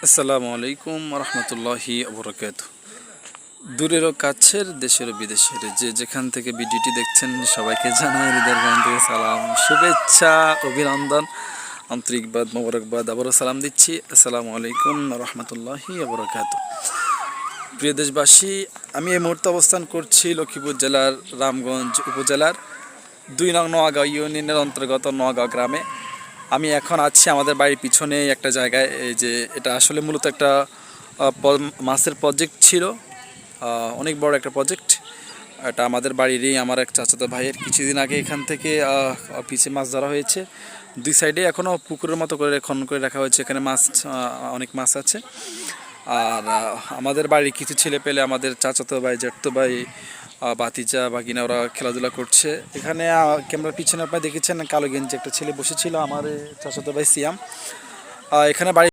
আসসালামু আলাইকুম রহমতুল্লাহি বরকাতুহু। দূরেরও কাছের, দেশেরও বিদেশের যে যেখান থেকে ভিডিওটি দেখছেন সবাইকে জানাই হৃদয়ের গভীর থেকে সালাম, শুভেচ্ছা, অভিনন্দন, আন্তরিকবাদ, মোবারকবাদ। আবারও সালাম দিচ্ছি। আসসালামু আলাইকুম রহমতুল্লাহি বরকাতুহু। প্রিয় দেশবাসী, আমি এই মুহূর্তে অবস্থান করছি লক্ষ্মীপুর জেলার রামগঞ্জ উপজেলার 2 নং নোয়াগাঁও ইউনিয়নের অন্তর্গত নোয়াগাঁও গ্রামে। আমি এখন আছি আমাদের বাড়ির পিছনে একটা জায়গায়। এই যে এটা আসলে মূলত একটা মাছের প্রজেক্ট ছিল, অনেক বড় একটা প্রজেক্ট। এটা আমাদের বাড়িরই আমার এক চাচাতো ভাইয়ের। কিছুদিন আগে এখান থেকে পিছে মাছ ধরা হয়েছে। দুই সাইডে এখনও পুকুরের মতো করে খনন করে রাখা হয়েছে, এখানে মাছ অনেক মাছ আছে। আর আমাদের বাড়ির কিছু ছেলে পেলে, আমাদের চাচাতো ভাই, জ্যাঠতো ভাই, বাতিজা বাগিনা, ওরা খেলাধুলা করছে এখানে। ক্যামেরার পিছনে আপনারা দেখেছেন কালো গেঞ্জি একটা ছেলে বসেছিল, আমার চাচাতো ভাই সিয়াম। এখানে বাড়ি